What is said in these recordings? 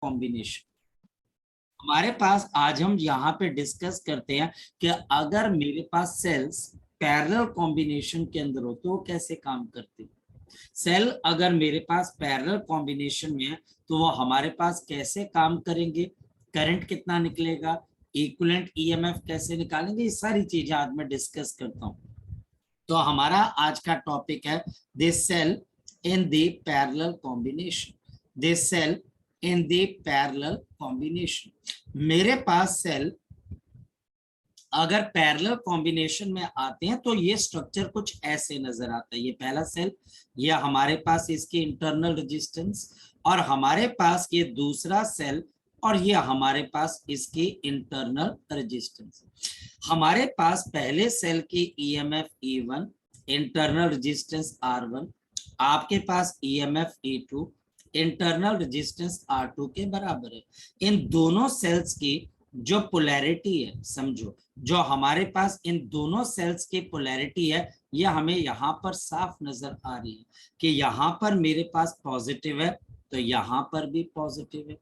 Combination. हमारे पास आज हम यहाँ पे डिस्कस करते हैं कि अगर मेरे पास सेल्स पैरेलल कॉम्बिनेशन के अंदर हो तो वो कैसे काम करते हैं। सेल अगर मेरे पास पैरेलल कॉम्बिनेशन में है तो वो हमारे पास कैसे काम करेंगे, करंट कितना निकलेगा, इक्विवेलेंट ईएमएफ कैसे निकालेंगे, ये सारी चीजें आज मैं डिस्कस करता हूँ। तो हमारा आज का टॉपिक है this cell in the parallel combination, this cell in the parallel combination. मेरे पास सेल अगर पैरेलल कॉम्बिनेशन में आते हैं तो ये स्ट्रक्चर कुछ ऐसे नजर आता है। ये पहला सेल, ये हमारे पास इसकी इंटरनल रेजिस्टेंस, और हमारे पास ये दूसरा सेल और ये हमारे पास इसकी इंटरनल रेजिस्टेंस। हमारे पास पहले सेल की EMF E1, internal resistance R1, आपके पास EMF E2, internal resistance R2 के बराबर है। इन दोनों सेल्स की जो पोलैरिटी है, समझो जो हमारे पास इन दोनों सेल्स की पोलैरिटी है, ये हमें यहाँ पर साफ नजर आ रही है कि यहाँ पर मेरे पास पॉजिटिव है तो यहाँ पर भी पॉजिटिव है।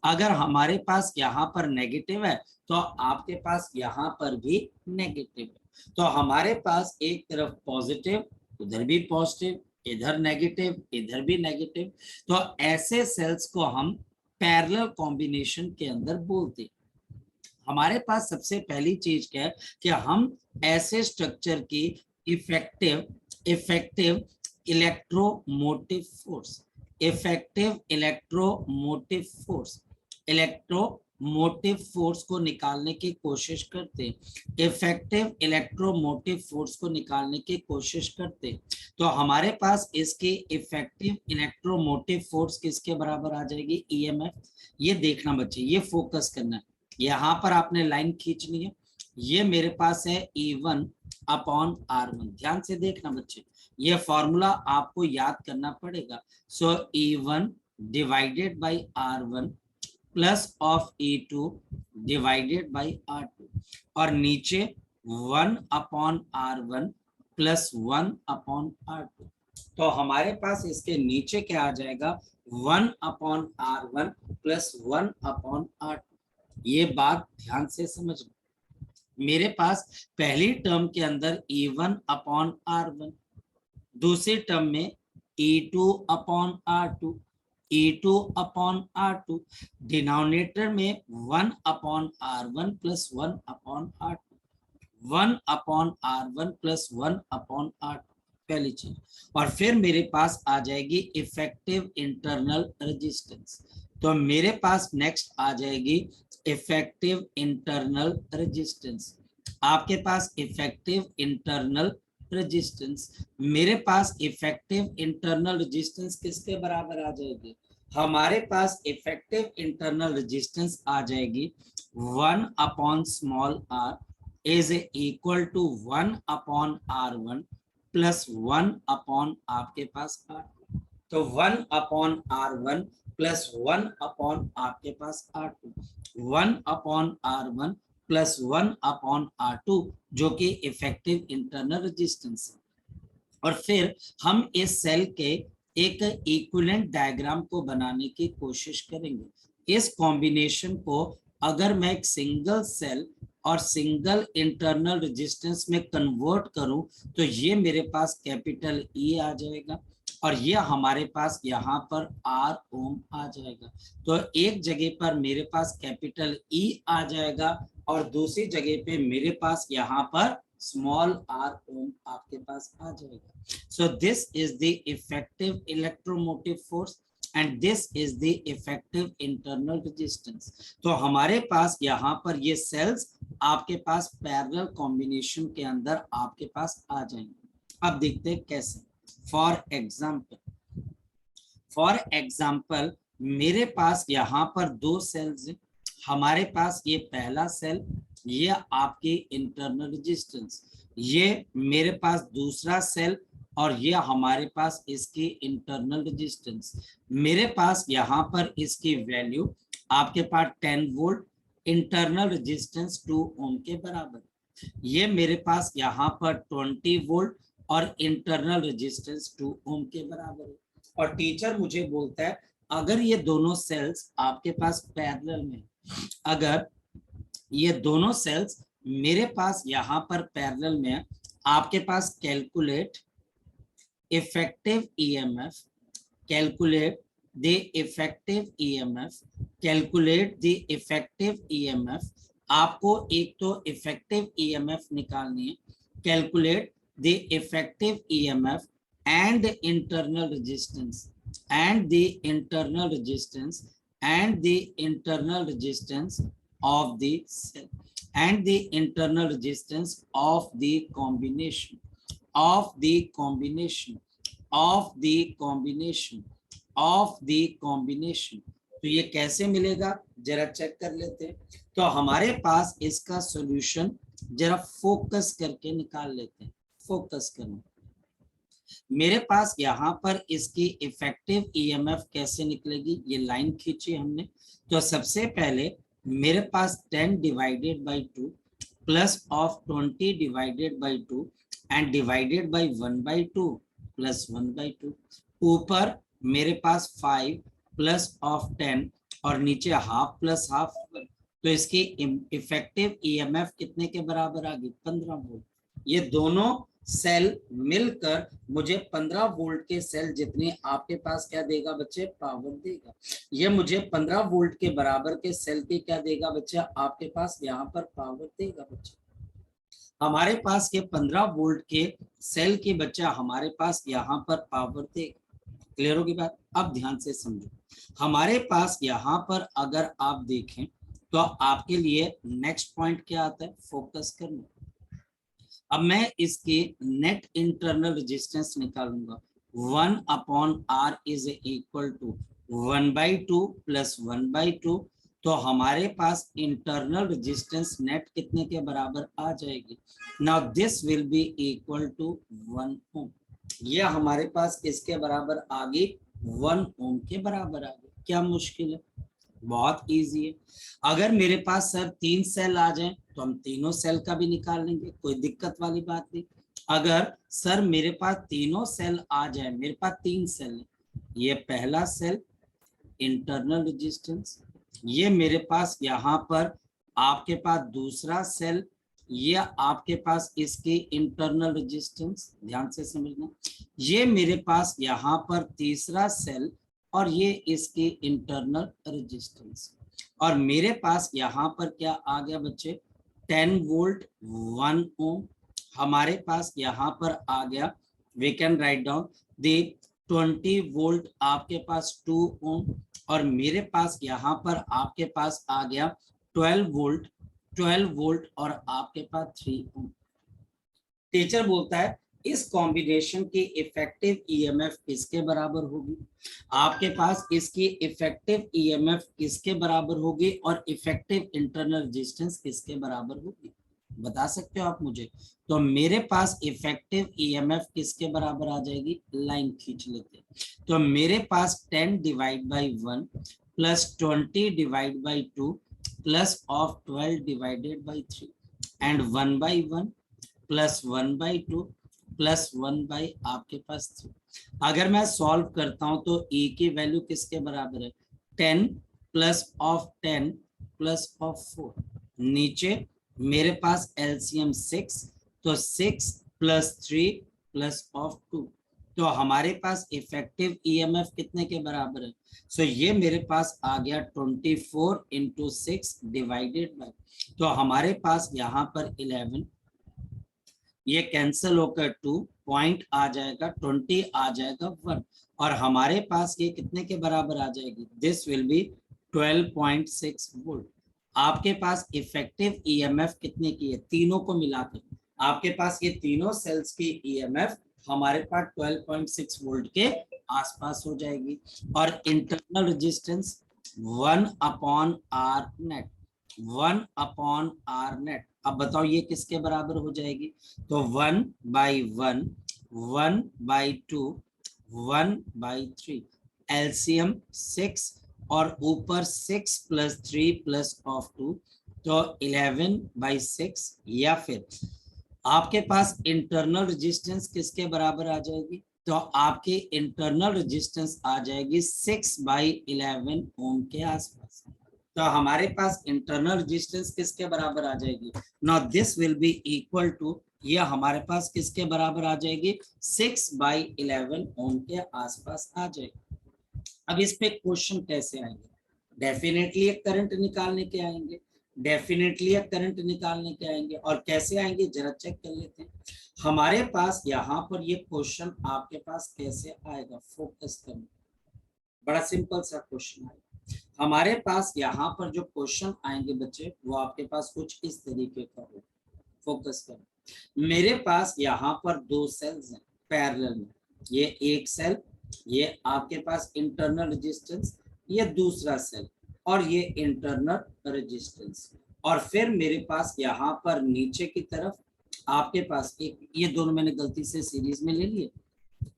अगर हमारे पास यहाँ पर नेगेटिव है तो आपके पास यहाँ पर भी नेगेटिव है। तो हमारे पास एक तरफ पॉजिटिव, उधर भी पॉजिटिव, इधर नेगेटिव, इधर भी नेगेटिव। तो ऐसे सेल्स को हम पैरेलल कॉम्बिनेशन के अंदर बोलते हैं। हमारे पास सबसे पहली चीज क्या है कि हम ऐसे स्ट्रक्चर की effective electromotive force, effective electromotive force को निकालने की कोशिश करते हैं, इफेक्टिव इलेक्ट्रोमोटिव फोर्स को निकालने की कोशिश करते हैं। तो हमारे पास इसकी इफेक्टिव इलेक्ट्रोमोटिव फोर्स किसके बराबर आ जाएगी, ईएमएफ। ये देखना बच्चे, ये फोकस करना है, यहाँ पर आपने लाइन खींचनी है। ये मेरे पास है E1 अपॉन R1, ध्यान से देखना बच्चे, ये फॉर्मूला आपको याद करना पड़ेगा। सो E1 divided by R1 plus of E2 divided by R2, और नीचे 1 अपॉन R1 प्लस 1 अपॉन R2। तो हमारे पास इसके नीचे क्या आ जाएगा, 1 अपॉन R1 प्लस 1 अपॉन R2। ये बात ध्यान से समझना। मेरे पास पहली टर्म के अंदर E1 अपॉन R1, दूसरी टर्म में E2 upon R2, E2 upon R2, denominator में 1 अपॉन R1 प्लस 1 अपॉन R2, 1 अपॉन R1 प्लस 1 अपॉन R2, पहली चीज। और फिर मेरे पास आ जाएगी इफेक्टिव इंटरनल रेजिस्टेंस। तो मेरे पास नेक्स्ट आ जाएगी इफेक्टिव इंटरनल रेजिस्टेंस। आपके पास इफेक्टिव इंटरनल रेजिस्टेंस, मेरे पास इफेक्टिव इंटरनल रेजिस्टेंस किसके बराबर आ जाएगी, हमारे पास इफेक्टिव इंटरनल रेजिस्टेंस आ जाएगी 1 upon small r is equal to 1 अपॉन R1 प्लस 1 अपॉन आपके पास R2। तो 1 अपॉन R1 प्लस 1 अपॉन आपके पास R2, 1 अपॉन R1 प्लस 1 अपॉन R2 जो कि इफेक्टिव इंटरनल रेजिस्टेंस है। और फिर हम इस सेल के एक इक्विवेलेंट डायग्राम को बनाने की कोशिश करेंगे। इस कॉम्बिनेशन को अगर मैं एक सिंगल सेल और सिंगल इंटरनल रेजिस्टेंस में कन्वर्ट करूं तो ये मेरे पास कैपिटल E आ जाएगा और ये हमारे पास यहाँ पर R ओम आ जाएगा। तो एक जगह पर मेरे पास कैपिटल E आ जाएगा और दूसरी जगह पे मेरे पास यहाँ पर स्मॉल r ओम आपके पास आ जाएगा। So this is the effective electromotive force and this is the effective internal resistance. तो हमारे पास यहाँ पर ये सेल्स आपके पास पैरेलल कॉम्बिनेशन के अंदर आपके पास आ जाएंगे। अब देखते हैं कैसे। फॉर एग्जाम्पल मेरे पास यहाँ पर दो सेल्स हैं। हमारे पास ये पहला सेल, ये आपकी इंटरनल रेजिस्टेंस, ये मेरे पास दूसरा सेल और ये हमारे पास इसकी इंटरनल रेजिस्टेंस। मेरे पास यहाँ पर इसकी वैल्यू आपके पास 10 वोल्ट, इंटरनल रेजिस्टेंस 2 ओम के बराबर। ये मेरे पास यहाँ पर 20 वोल्ट और इंटरनल रेजिस्टेंस 2 ओम के बराबर है। और टीचर मुझे बोलता है अगर ये दोनों सेल्स आपके पास पैरेलल में, अगर ये दोनों सेल्स मेरे पास यहाँ पर पैरेलल में है, आपके पास calculate effective EMF, calculate the effective EMF, calculate the effective EMF, आपको एक तो effective EMF निकालनी है, calculate the effective EMF and the internal resistance and the internal resistance and the internal resistance of the cell and the internal resistance of the combination of the combination of the combination of the combination। तो ये कैसे मिलेगा जरा check कर लेते हैं। तो हमारे पास इसका सॉल्यूशन जरा फोकस करके निकाल लेते हैं। फोकस करना, मेरे पास यहाँ पर इसकी इफेक्टिव ईएमएफ कैसे निकलेगी, ये लाइन खींची हमने। तो सबसे पहले मेरे पास 10 divided by 2 plus of 20 divided by 2 and divided by 1/2 plus 1/2, ऊपर मेरे पास 5 प्लस ऑफ 10 और नीचे हाफ प्लस हाफ। तो इसकी इफेक्टिव ईएमएफ कितने के बराबर आ गई, 15 वोल्ट। ये दोनों सेल मिलकर मुझे 15 वोल्ट के सेल जितने आपके पास क्या देगा बच्चे, पावर देगा। ये मुझे 15 वोल्ट के बराबर के सेल के क्या देगा बच्चे, आपके पास यहाँ पर पावर देगा बच्चे। हमारे पास ये 15 वोल्ट के सेल के बच्चा हमारे पास यहाँ पर पावर देगा। क्लियर होगी बात। अब ध्यान से समझो, हमारे पास यहाँ पर अगर आप देखें तो आपके लिए नेक्स्ट पॉइंट क्या आता है, फोकस करना। अब मैं इसके नेट इंटरनल रेजिस्टेंस निकालूंगा। 1/r is equal to 1/2 plus 1/2। तो हमारे पास इंटरनल रेजिस्टेंस नेट कितने के बराबर आ जाएगी। Now this will be equal to 1 ohm. ये हमारे पास इसके बराबर आ गई, 1 ओम के बराबर आ गई। क्या मुश्किल है, बहुत इजी है। अगर मेरे पास सर 3 सेल आ जाएं तो हम तीनों सेल का भी निकाल लेंगे, कोई दिक्कत वाली बात नहीं। अगर सर मेरे पास तीनों सेल आ जाए, मेरे पास 3 सेल है, ये पहला सेल इंटरनल रेजिस्टेंस, ये मेरे पास यहाँ पर आपके पास दूसरा सेल, ये आपके पास इसकी इंटरनल रेजिस्टेंस, ध्यान से समझना। ये मेरे पास यहाँ पर तीसरा सेल और ये इसकी इंटरनल रेजिस्टेंस। और मेरे पास यहाँ पर क्या आ गया बच्चे, 10 वोल्ट 1 ओम। हमारे पास यहाँ पर आ गया, we can write down the 20 volt आपके पास 2 ओम। और मेरे पास यहाँ पर आपके पास आ गया 12 वोल्ट और आपके पास 3 ओम। टीचर बोलता है इस कॉम्बिनेशन की इफेक्टिव ईएमएफ किसके बराबर होगी। आपके पास इसकी इफेक्टिव ईएमएफ किसके बराबर होगी और इफेक्टिव इंटरनल रेजिस्टेंस किसके बराबर होगी, बता सकते हो आप मुझे। तो मेरे पास इफेक्टिव ईएमएफ किसके बराबर आ जाएगी, लाइन खींच लेते हैं। तो मेरे पास 10 divide by 1 plus 20 divide by 2 plus of 12 divided by 3 and 1/1 plus 1/2 plus 1 आपके पास 3। अगर मैं सॉल्व करता हूं तो e की वैल्यू किसके बराबर है, 10 प्लस ऑफ 10 प्लस ऑफ 4। नीचे मेरे पास एलसीएम 6, तो 6 प्लस 3 प्लस ऑफ 2। तो हमारे पास इफेक्टिव ईएमएफ कितने के बराबर है, सो ये मेरे पास आ गया 24 × 6 डिवाइडेड बाय, तो हमारे पास यहाँ पर 11, ये कैंसिल होकर 2 पॉइंट आ जाएगा, 20 आ जाएगा 1, और हमारे पास ये कितने के बराबर आ जाएगी, दिस विल बी 12.6 वोल्ट। आपके पास इफेक्टिव ईएमएफ कितने की है, तीनों को मिलाकर आपके पास ये तीनों सेल्स की ईएमएफ हमारे पास 12.6 वोल्ट के आसपास हो जाएगी। और internal resistance 1/r net, 1/r net. अब बताओ ये किसके बराबर हो जाएगी, तो 1/1, 1/2, 1/3, एलसीएम 6 और ऊपर 6 प्लस 3 प्लस ऑफ 2, तो 11/6। या फिर आपके पास इंटरनल रेजिस्टेंस किसके बराबर आ जाएगी, तो आपकी इंटरनल रेजिस्टेंस आ जाएगी 6/11 ओम के आसपास। तो हमारे पास इंटरनल रेजिस्टेंस किसके बराबर आ जाएगी? Now this will be equal to, ये हमारे पास किसके बराबर आ जाएगी? 6/11 ओम के आसपास आ जाएगी। अब इस पे क्वेश्चन कैसे आएंगे? डेफिनेटली एक करंट निकालने के आएंगे, डेफिनेटली एक करंट निकालने के आएंगे। और कैसे आएंगे जरा चेक कर लेते हैं। हमारे पास यहाँ पर ये क्वेश्चन आपके पास कैसे आएगा, फोकस करना, बड़ा सिंपल सा क्वेश्चन आएगा। हमारे पास यहाँ पर जो क्वेश्चन आएंगे बच्चे, वो आपके पास कुछ इस तरीके का होगा। फोकस करें। मेरे पास यहाँ पर दो सेल्स हैं पैरेलल में, ये एक सेल, ये आपके पास इंटरनल रेजिस्टेंस, ये दूसरा सेल, और ये इंटरनल रेजिस्टेंस। और फिर मेरे पास यहाँ पर नीचे की तरफ आपके पास एक, ये दोनों मैंने गलती से सीरीज में ले लिए,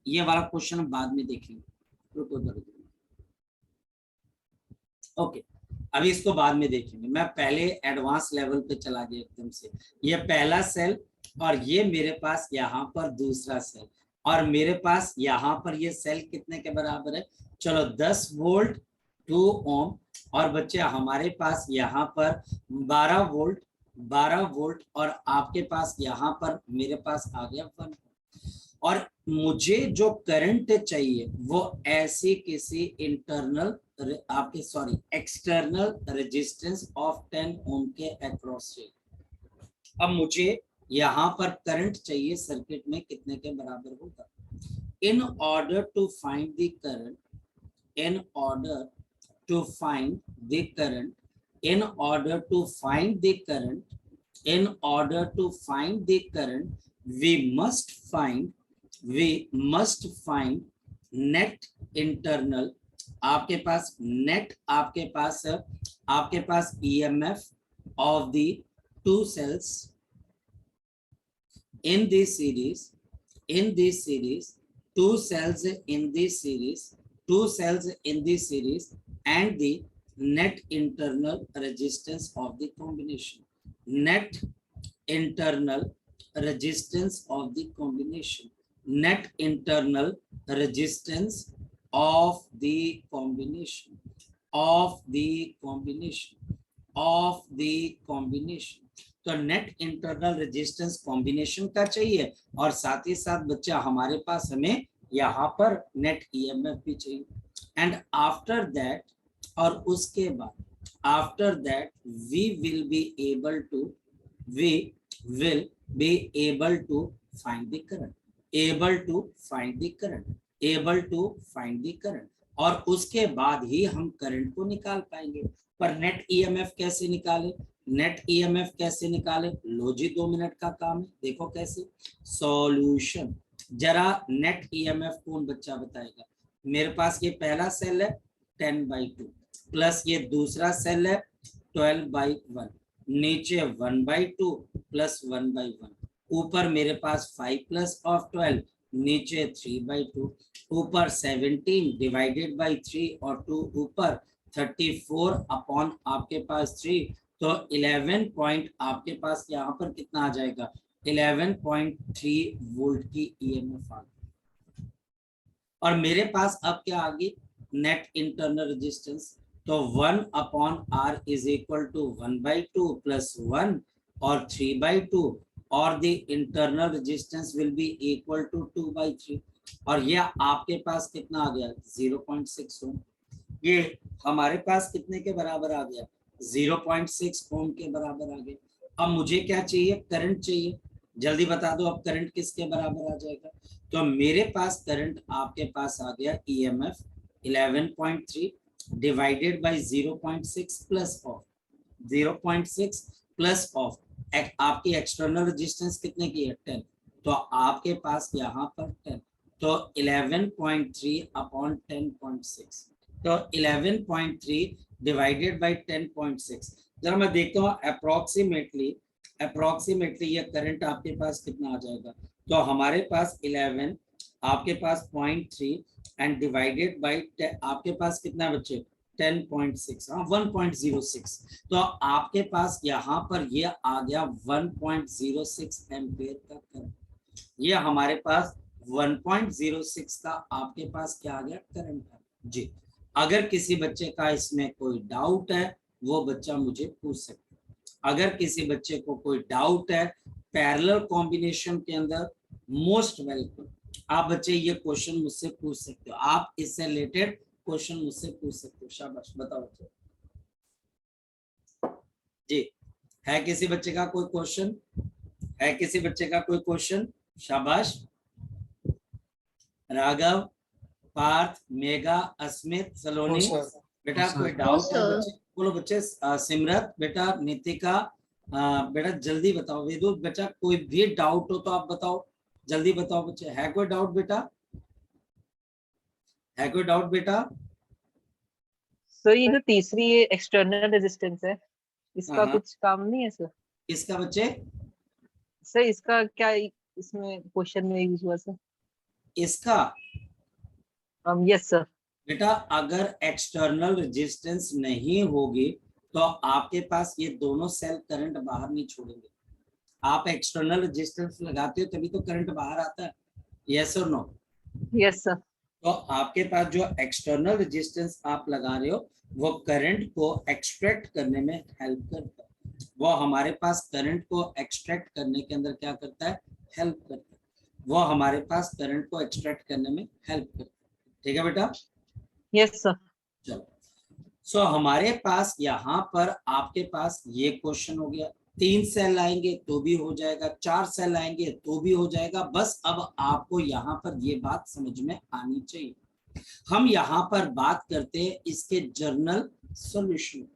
ये वाला क्वेश्चन बाद में देखेंगे, रुको जरा। ओके, अभी इसको बाद में देखेंगे, मैं पहले एडवांस लेवल पे चला गया एकदम से। ये पहला सेल, और ये मेरे पास यहाँ पर दूसरा सेल, और मेरे पास यहाँ पर ये सेल कितने के बराबर है? चलो 10 वोल्ट 2 ओम, और बच्चे हमारे पास यहाँ पर 12 वोल्ट, और आपके पास यहाँ पर मेरे पास आ गया 1। और मुझे जो करंट चाहिए वो ऐसी किसी इंटरनल आपके सॉरी एक्सटर्नल रेजिस्टेंस ऑफ 10 ओम के अक्रॉस चाहिए। अब मुझे यहाँ पर करंट चाहिए सर्किट में, कितने के बराबर होगा? In order to find the current, in order to find the current, in order to find the current, in order to find the current, we must find net internal, आपके पास net, आपके पास EMF of the two cells in this series, two cells in this series, and the net internal resistance of the combination, net internal resistance of the combination, net internal resistance of the combination, of the combination। तो net internal resistance combination का चाहिए, और साथ ही साथ बच्चा हमारे पास हमें यहाँ पर नेट ईएमएफ भी चाहिए। एंड आफ्टर दैट, और उसके बाद after that we will be able to find the current, able to find the current, और उसके बाद ही हम करंट को निकाल पाएंगे। पर नेट ईएमएफ कैसे निकाले? नेट ईएमएफ कैसे निकाले? लो जी, 2 मिनट का काम है, देखो कैसे। सॉल्यूशन, जरा नेट ईएमएफ कौन बच्चा बताएगा? मेरे पास ये पहला सेल है 10/2, प्लस ये दूसरा सेल है 12/1, नीचे 1/2 प्लस 1/1, ऊपर मेरे पास 5 प्लस ऑफ 12, नीचे 3/2, ऊपर 17 डिवाइडेड बाई 3 और 2 ऊपर 34 अपॉन आपके पास 3, तो 11 पॉइंट आपके पास यहाँ पर कितना आ जाएगा? 11.3 वोल्ट की ईएमएफ आ गई। और मेरे पास अब क्या आ गई? नेट इंटरनल रेजिस्टेंस, तो 1/R is equal to 1/2 plus 1 और 3/2, और the internal resistance will be equal to 2/3, और ये आपके पास कितना आ गया? 0.6 ओम। ये हमारे पास कितने के बराबर आ गया? 0.6 ओम के बराबर आ गया। अब मुझे क्या चाहिए? करंट चाहिए। जल्दी बता दो अब करंट किसके बराबर आ जाएगा? तो मेरे पास करंट आपके पास आ गया EMF 11.3 divided by 0.6 plus of 0.6 plus of आपकी एक्सटर्नल रेजिस्टेंस कितने की है? 10, तो आपके पास यहाँ पर 10, तो 11.3 अपॉन 10.6, तो 11.3 डिवाइडेड बाई 10.6। जरा मैं देखता हूँ अप्रोक्सीमेटली ये करंट आपके पास कितना आ जाएगा। तो हमारे पास 11, आपके पास 0.3 एंड डिवाइडेड बाई आपके पास कितना बच्चे? 10.6, 1.06, तो आपके पास यहाँ पर ये आ गया 1.06 एम्पियर का करंट। ये हमारे पास 1.06 का आपके पास क्या आ गया, करंट है जी। अगर किसी बच्चे का इसमें कोई डाउट है वो बच्चा मुझे पूछ सकता है। अगर किसी बच्चे को कोई डाउट है पैरेलल कॉम्बिनेशन के अंदर, मोस्ट वेलकम, आप बच्चे ये क्वेश्चन मुझसे पूछ सकते हो, आप इससे रिलेटेड क्वेश्चन मुझसे पूछ सकते हो। शाबाश, बताओ बच्चे जी। है किसी बच्चे का कोई क्वेश्चन? है किसी बच्चे का कोई क्वेश्चन? शाबाश। राघव, पार्थ, मेघा, अस्मित, सलोनी, बेटा कोई डाउट है बच्चे? बोलो बच्चे। सिमरत बेटा, नितिका, बेटा जल्दी बताओ। वेदु बेटा कोई भी डाउट हो तो आप बताओ, जल्दी बताओ बच्चे। है कोई डाउट बेटा? है कोई डाउट बेटा? सर ये जो तीसरी ये एक्सटर्नल रेजिस्टेंस है, इसका हाँ, कुछ काम नहीं है सर? किसका बच्चे? सर इसका क्या इसमें क्वेश्चन में यूज हुआ सर? इसका यस सर। बेटा अगर एक्सटर्नल रेजिस्टेंस नहीं होगी तो आपके पास ये दोनों सेल करंट बाहर नहीं छोड़ेंगे। आप एक्सटर्नल रेजिस्टेंस लगाते हो तभी तो करंट बाहर आता है, यस और नो? Yes sir. तो आपके पास जो एक्सटर्नल रेजिस्टेंस आप लगा रहे हो वो करंट को एक्सट्रैक्ट करने में हेल्प करता है। वो हमारे पास करंट को एक्सट्रैक्ट करने के अंदर क्या करता है, हेल्प करता है। वो हमारे पास करंट को एक्सट्रैक्ट करने में हेल्प करता है। ठीक है बेटा? Yes sir. चलो, सो हमारे पास यहाँ पर आपके पास ये क्वेश्चन हो गया। 3 सेल आएंगे तो भी हो जाएगा, 4 सेल आएंगे तो भी हो जाएगा। बस अब आपको यहाँ पर ये बात समझ में आनी चाहिए। हम यहाँ पर बात करते हैं इसके जर्नल सॉल्यूशन।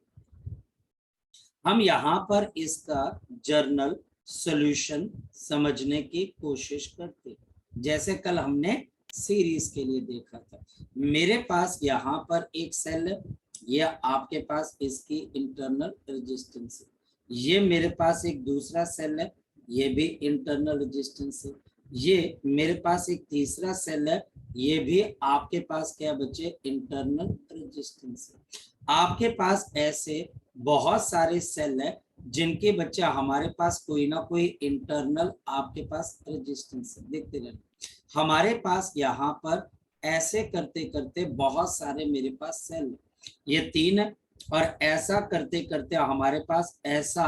हम यहाँ पर इसका जर्नल सॉल्यूशन समझने की कोशिश करते, जैसे कल हमने सीरीज के लिए देखा था। मेरे पास यहाँ पर एक सेल है, ये आपके पास इसकी इंटरनल रेजिस्टेंस है। ये मेरे पास एक दूसरा सेल है, ये भी इंटरनल रेजिस्टेंस है। ये मेरे पास एक तीसरा सेल है, ये भी आपके पास क्या बच्चे, इंटरनल रेजिस्टेंस है। आपके पास ऐसे बहुत सारे सेल है जिनके बच्चे हमारे पास कोई ना कोई इंटरनल आपके पास रेजिस्टेंस है। देखते रहना, हमारे पास यहाँ पर ऐसे करते करते बहुत सारे मेरे पास सेल है, ये 3 है। और ऐसा करते करते हमारे पास ऐसा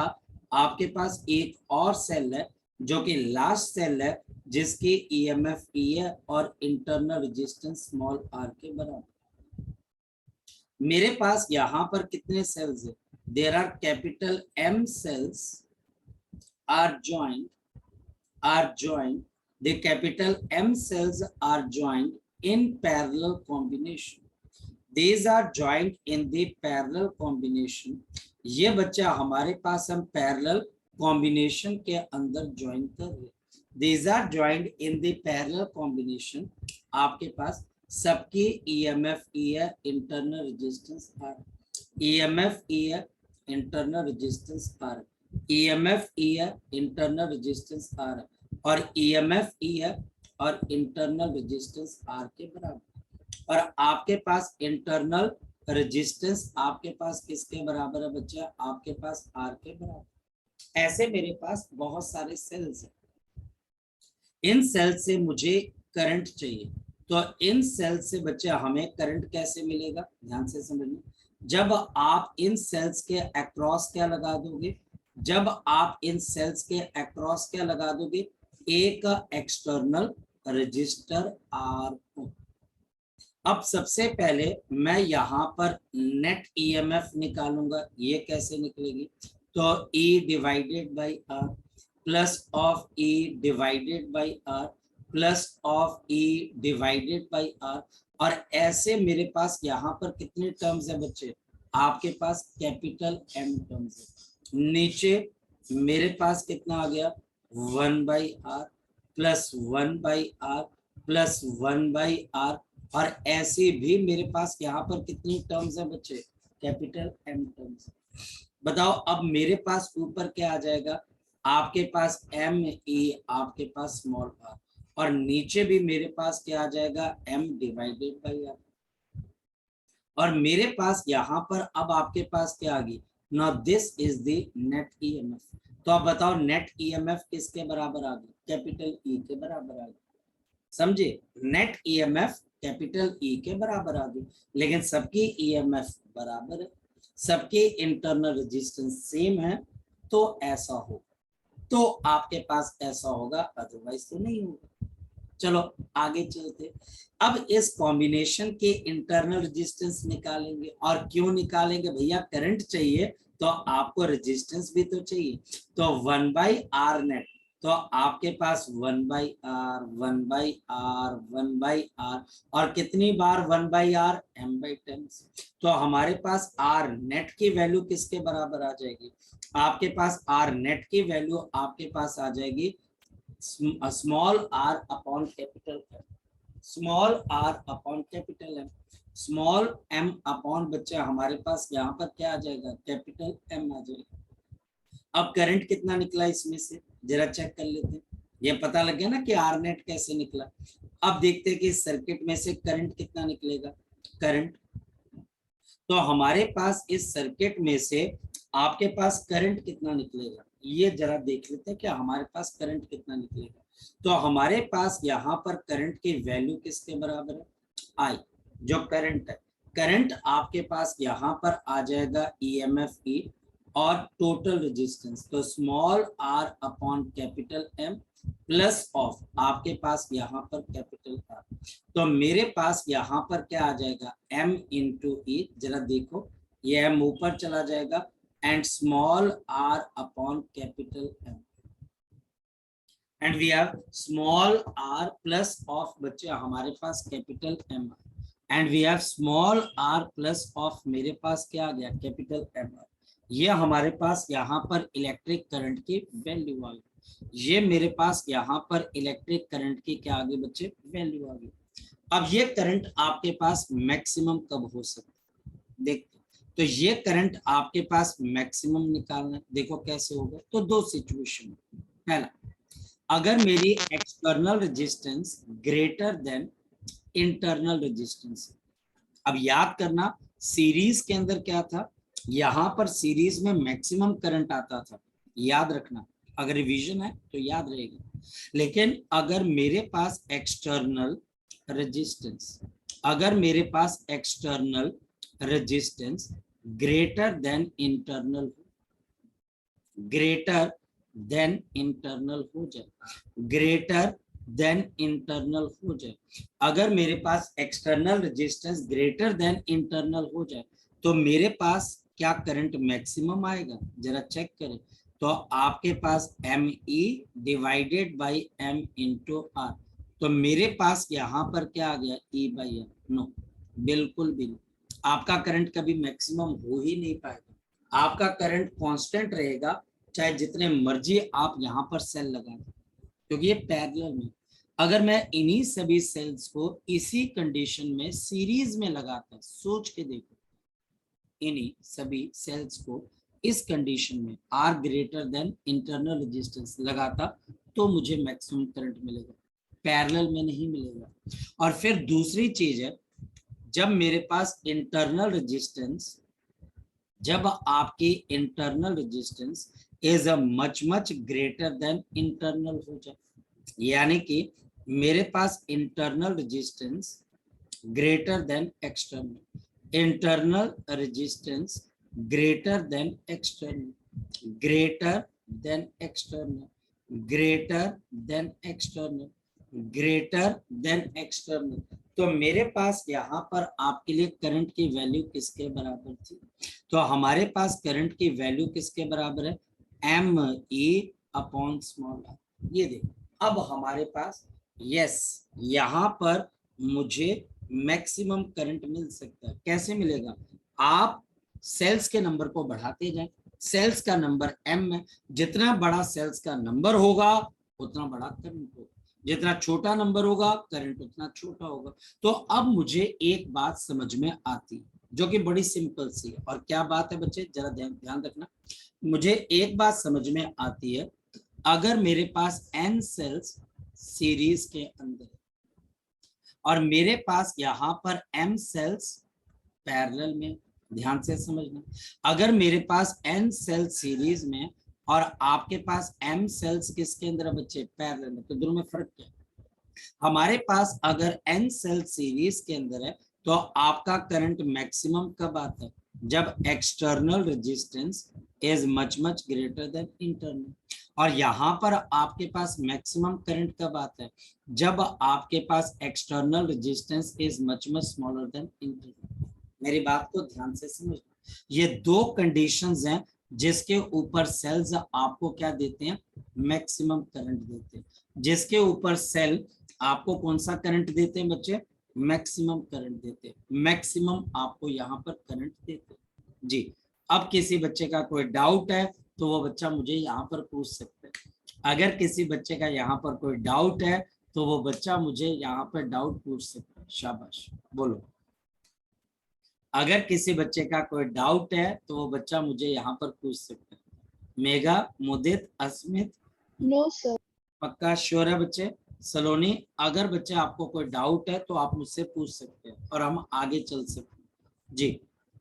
आपके पास एक और सेल है जो कि लास्ट सेल है, जिसकी ईएमएफ ई है और इंटरनल रेजिस्टेंस स्मॉल आर के बराबर। मेरे पास यहाँ पर कितने सेल्स है? There are capital M cells are joined, the capital M cells are joined in parallel combination. These are joined in the parallel combination. ये बच्चा हमारे पास हम parallel combination के अंदर join कर रहे हैं। These are joined in the parallel combination. आपके पास सबकी EMF E है, internal resistance R, EMF E है, internal resistance R, EMF E है, इंटरनल रेजिस्टेंस R है, और EMF E है और इंटरनल रेजिस्टेंस R के बराबर। और आपके पास इंटरनल रेजिस्टेंस आपके पास किसके बराबर है बच्चा? आपके पास R के बराबर। ऐसे मेरे पास बहुत सारे सेल्स हैं। इन सेल से मुझे करंट चाहिए, तो इन सेल से बच्चे हमें करंट कैसे मिलेगा? ध्यान से समझना। जब आप इन सेल्स के अक्रॉस क्या लगा दोगे? जब आप इन सेल्स के अक्रॉस क्या लगा दोगे? एक एक्सटर्नल रजिस्टर आर को। अब सबसे पहले मैं यहाँ पर नेट ईएमएफ निकालूंगा। ये कैसे निकलेगी? तो E divided by R plus of E divided by R plus of E divided by R. और ऐसे मेरे पास यहाँ पर कितने टर्म्स है बच्चे? आपके पास कैपिटल M टर्म्स है। नीचे मेरे पास कितना आ गया? 1/r plus 1/r plus 1/r। और ऐसे भी मेरे पास यहाँ पर कितनी टर्म्स है बच्चे? Capital M terms. बताओ अब मेरे पास ऊपर क्या आ जाएगा? आपके पास M E, आपके पास स्मॉल r, और नीचे भी मेरे पास क्या आ जाएगा? M divided by r। और मेरे पास यहाँ पर अब आपके पास क्या आ गई? Now this is the net EMF. तो अब बताओ नेट ईएमएफ किसके बराबर आ गई? कैपिटल E के बराबर आ गई। समझे, नेट ईएमएफ कैपिटल ई के बराबर आ गई, लेकिन सबकी ईएमएफ बराबर है, सबके इंटरनल रेजिस्टेंस सेम है, तो ऐसा हो, तो आपके पास ऐसा होगा, अदरवाइज तो नहीं होगा। चलो आगे चलते। अब इस कॉम्बिनेशन के इंटरनल रेजिस्टेंस निकालेंगे, और क्यों निकालेंगे भैया, करंट चाहिए तो आपको रेजिस्टेंस भी तो चाहिए, तो 1/r नेट, तो आपके पास 1/r 1/r 1/r, और कितनी बार 1/r, m/10, तो हमारे पास r नेट की वैल्यू किसके बराबर आ जाएगी, आपके पास r नेट की वैल्यू आपके पास आ जाएगी small r upon capital M, small r upon capital M, small m upon बच्चे हमारे पास यहाँ पर क्या आ जाएगा, कैपिटल M आ जाएगा। अब करंट कितना निकला इसमें से, जरा चेक कर लेते हैं, ये पता लग गया ना कि आर नेट कैसे निकला। अब देखते हैं कि इस सर्किट में से करंट कितना निकलेगा, करंट, तो हमारे पास इस सर्किट में से आपके पास करंट कितना निकलेगा, ये जरा देख लेते हैं कि हमारे पास करंट कितना निकलेगा। तो हमारे पास यहाँ पर करंट की वैल्यू किसके बराबर है, आई, जो करंट है, करंट आपके पास यहाँ पर आ जाएगा ईएमएफ ई, और टोटल रेजिस्टेंस तो small r upon capital M plus of आपके पास यहाँ पर कैपिटल R, तो मेरे पास यहाँ पर क्या आ जाएगा, M इंटू ई, जरा देखो ये M ऊपर चला जाएगा, and small r upon capital M, and we have small r plus of बच्चे हमारे पास capital M, and we have small r plus of मेरे पास क्या आ गया, कैपिटल M। ये हमारे पास यहाँ पर इलेक्ट्रिक करंट की वैल्यू आ गई, ये मेरे पास यहाँ पर इलेक्ट्रिक करंट की क्या आ गई बच्चे, वैल्यू आ गई। अब ये करंट आपके पास मैक्सिमम कब हो सकता है, देखते, तो ये करंट आपके पास मैक्सिमम निकालना है, देखो कैसे होगा, तो दो सिचुएशन, पहला, अगर मेरी external resistance greater than internal resistance, अब याद करना सीरीज के अंदर क्या था, यहां पर सीरीज में मैक्सिमम करंट आता था, याद रखना, अगर रिवीजन है तो याद रहेगा। लेकिन अगर मेरे पास एक्सटर्नल रेजिस्टेंस, अगर मेरे पास external resistance greater than internal, greater than internal हो जाए, ग्रेटर देन इंटरनल हो जाए, अगर मेरे पास external resistance greater than internal हो जाए, तो मेरे पास क्या करंट मैक्सिमम आएगा, जरा चेक करें, तो आपके पास M E divided by M into R, तो मेरे पास यहाँ पर क्या आ गया, ई बाई आर, नो, बिल्कुल भी नहीं, आपका करंट कभी मैक्सिमम हो ही नहीं पाएगा, आपका करंट कांस्टेंट रहेगा, चाहे जितने मर्जी आप यहाँ पर सेल लगा दें, क्योंकि ये पैरेलल में, अगर मैं इन्हीं सभी सेल्स को इसी कंडीशन में सीरीज में लगाता, सोच के देखो, इन्हीं सभी सेल्स को इस कंडीशन में R greater than internal resistance लगाता, तो मुझे मैक्सिमम करंट मिलेगा, पैरेलल में नहीं मिलेगा। और फिर दूसरी चीज है, जब मेरे पास इंटरनल रेजिस्टेंस, जब आपकी internal resistance is a much greater than internal हो जाए, यानी कि मेरे पास internal resistance greater than external, internal resistance greater than external, greater than external, greater than external, greater than external, तो मेरे पास यहाँ पर आपके लिए करंट की वैल्यू किसके बराबर थी, तो हमारे पास करंट की वैल्यू किसके बराबर है, M E upon small R. ये देखो अब हमारे पास यस, यहाँ पर मुझे मैक्सिमम करंट मिल सकता है, कैसे मिलेगा, आप सेल्स के नंबर को बढ़ाते जाएं, सेल्स का नंबर m है, जितना बड़ा सेल्स का नंबर होगा उतना बड़ा करंट होगा, जितना छोटा नंबर होगा करंट उतना छोटा होगा। तो अब मुझे एक बात समझ में आती है, जो कि बड़ी सिंपल सी है, और क्या बात है बच्चे, जरा ध्यान रखना, मुझे एक बात समझ में आती है, अगर मेरे पास n सेल्स सीरीज के अंदर और मेरे पास यहाँ पर m सेल्स पैरेलल में, ध्यान से समझना, अगर मेरे पास n सेल सीरीज में और आपके पास m सेल्स किसके अंदर बच्चे, पैरेलल में, तो दोनों में फर्क क्या है, हमारे पास अगर n सेल सीरीज के अंदर है तो आपका करंट मैक्सिमम कब आता है, जब external resistance is much much greater than internal. और यहाँ पर आपके पास मैक्सिमम करंट कब आता है, जब आपके पास external resistance is much much smaller than internal. मेरी बात को ध्यान से समझना, ये दो कंडीशंस हैं जिसके ऊपर सेल्स आपको क्या देते हैं, मैक्सिमम करंट देते हैं। जिसके ऊपर सेल आपको कौन सा करंट देते हैं बच्चे, मैक्सिमम करंट देते हैं, मैक्सिमम आपको यहाँ पर करंट देते हैं जी। अब किसी बच्चे का कोई डाउट है तो वो बच्चा मुझे यहाँ पर पूछ सकता है। अगर किसी बच्चे का यहाँ पर कोई डाउट है तो वो बच्चा मुझे यहाँ पर डाउट पूछ सकता है। शाबाश, बोलो। अगर किसी बच्चे का कोई डाउट है तो वो बच्चा मुझे यहाँ पर पूछ सकता है। मेघा, मुदित, अस्मित? No sir. पक्का श्योर है बच्चे? सलोनी, अगर बच्चे आपको कोई डाउट है तो आप मुझसे पूछ सकते हैं और हम आगे चल सकते हैं जी।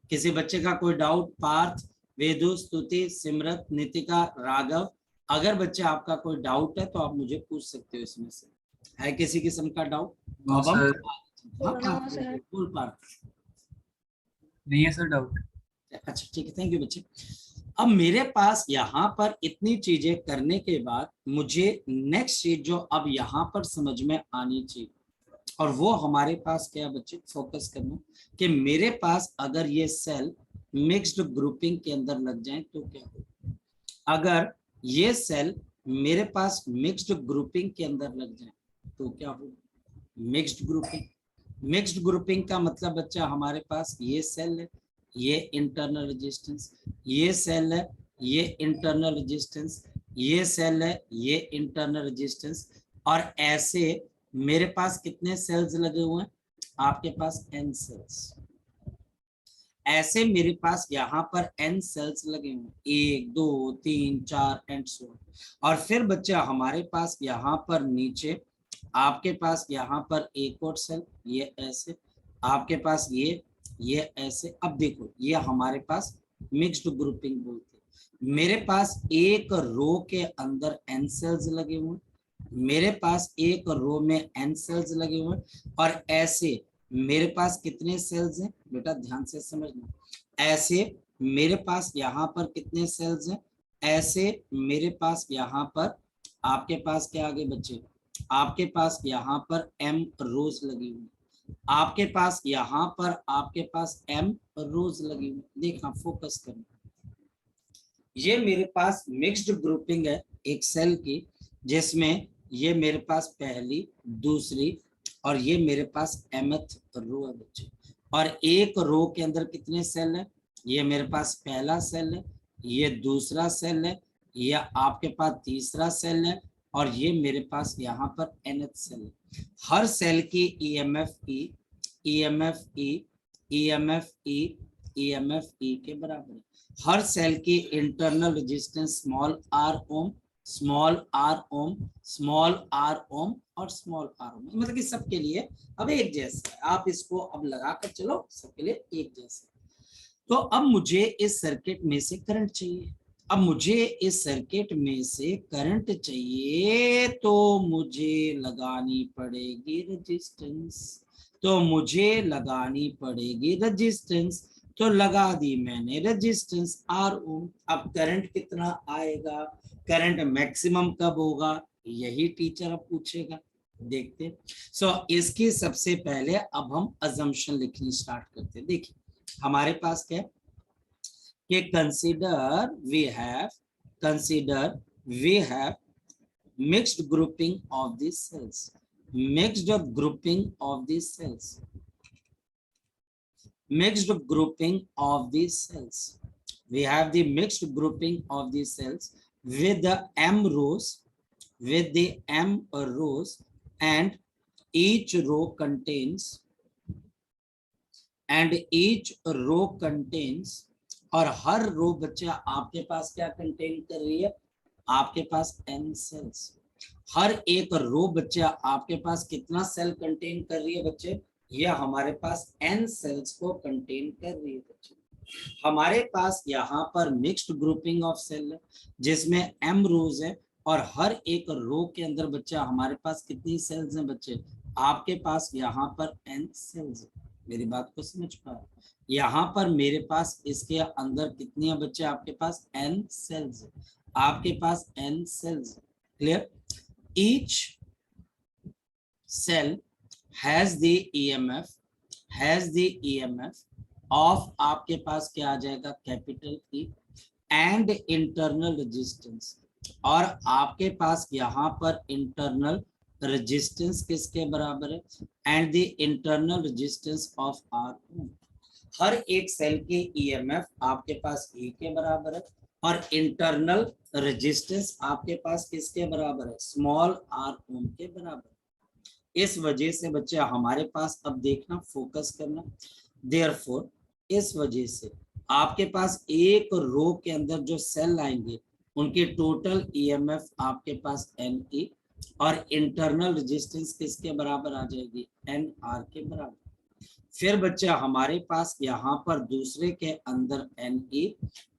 किसी बच्चे का कोई डाउट? पार्थ, वेदु, स्तुति, सिमरत, नितिका, राघव, अगर बच्चे आपका कोई डाउट है तो आप मुझे पूछ सकते हो इसमें से। है किसी किस्म का डाउट? बोल पार्थ। नहीं है सर डाउट। अच्छा ठीक है, थैंक यू बच्चे। अब मेरे पास यहाँ पर इतनी चीजें करने के बाद मुझे नेक्स्ट चीज जो अब यहाँ पर समझ में आनी चाहिए, और वो हमारे पास क्या बच्चे, फोकस करना कि मेरे पास अगर ये सेल मिक्स्ड ग्रुपिंग के अंदर लग जाए तो क्या हो। अगर ये सेल मेरे पास मिक्स्ड ग्रुपिंग के अंदर लग जाए तो क्या हो, मिक्स्ड ग्रुपिंग। मिक्स्ड ग्रुपिंग का मतलब बच्चा हमारे पास ये सेल है, ये इंटरनल रेजिस्टेंस, ये सेल है, ये इंटरनल रेजिस्टेंस, ये सेल है, ये इंटरनल रेजिस्टेंस, और ऐसे मेरे पास कितने सेल्स लगे हुए हैं, आपके पास n सेल्स। ऐसे मेरे पास यहाँ पर n सेल्स लगे हुए, 1 2 3 4 एंड सो। और फिर बच्चा हमारे पास यहाँ पर नीचे आपके पास यहाँ पर एक और सेल, ये ऐसे, आपके पास ये ऐसे। अब देखो ये हमारे पास मिक्स्ड ग्रुपिंग बोलते हैं। मेरे पास एक रो के अंदर n सेल्स लगे हुए, मेरे पास एक रो में n सेल्स लगे हुए, और ऐसे मेरे पास कितने सेल्स हैं बेटा, ध्यान से समझना। ऐसे मेरे पास यहाँ पर कितने सेल्स हैं, ऐसे मेरे पास यहाँ पर आपके पास क्या आगे बच्चे, आपके पास यहाँ पर m रोज लगी हुई, आपके पास यहाँ पर आपके पास m रोज लगी हुई। देखना, फोकस करना, ये मेरे पास मिक्स्ड ग्रुपिंग है एक सेल की, जिसमें ये मेरे पास पहली, दूसरी, और ये मेरे पास mth रो है बच्चे। और एक रो के अंदर कितने सेल है, ये मेरे पास पहला सेल है, ये दूसरा सेल है, ये आपके पास तीसरा सेल है, और ये मेरे पास यहाँ पर nth सेल है। हर सेल की EMF E, EMF E, EMF E, EMF E के बराबर है। हर सेल की इंटरनल रेजिस्टेंस स्मॉल r ओम, स्मॉल r ओम, स्मॉल r ओम और स्मॉल r ओम, मतलब कि सबके लिए अब एक जैसा है। आप इसको अब लगा कर चलो, सबके लिए एक जैसा। तो अब मुझे इस सर्किट में से करंट चाहिए, अब मुझे इस सर्किट में से करंट चाहिए तो मुझे लगानी पड़ेगी रेजिस्टेंस, तो मुझे लगानी पड़ेगी रेजिस्टेंस, तो लगा दी मैंने रेजिस्टेंस R ओम। अब करंट कितना आएगा, करंट मैक्सिमम कब होगा, यही टीचर अब पूछेगा, देखते। सो इसकी सबसे पहले अब हम अजम्पशन लिखनी स्टार्ट करते हैं। देखिए हमारे पास क्या है कि consider we have mixed grouping of these cells, mixed grouping of these cells, mixed grouping of these cells. We have the mixed grouping of these cells with the m rows, with the m rows, and each row contains, और हर रो बच्चा आपके पास क्या contain कर रही है, आपके पास n सेल्स। हर एक रो बच्चा आपके पास कितना सेल कंटेन कर रही है बच्चे, ये हमारे पास n सेल्स को कंटेन कर रही है बच्चे। हमारे पास यहाँ पर मिक्स्ड ग्रुपिंग ऑफ सेल है जिसमें m रोज है और हर एक रो के अंदर बच्चा हमारे पास कितनी सेल्स हैं बच्चे, आपके पास यहाँ पर n सेल्स है। मेरी बात को समझ पा रहे, यहाँ पर मेरे पास इसके अंदर कितनी है बच्चे, आपके पास n सेल्स है, आपके पास n cells. Clear? Each cell has the EMF of, आपके पास क्या आ जाएगा, capital E and internal resistance, और आपके पास यहाँ पर इंटरनल रेजिस्टेंस किसके बराबर है, and the internal resistance of R। हर एक सेल के EMF आपके पास E के बराबर है और इंटरनल रेजिस्टेंस आपके पास किसके बराबर है, स्मॉल r ओम के बराबर। इस वजह से बच्चे हमारे पास, अब देखना, फोकस करना, देयरफॉर इस वजह से आपके पास एक रो के अंदर जो सेल आएंगे उनके टोटल EMF आपके पास NE और इंटरनल रेजिस्टेंस किसके बराबर आ जाएगी, NR के बराबर। फिर बच्चे हमारे पास यहाँ पर दूसरे के अंदर NE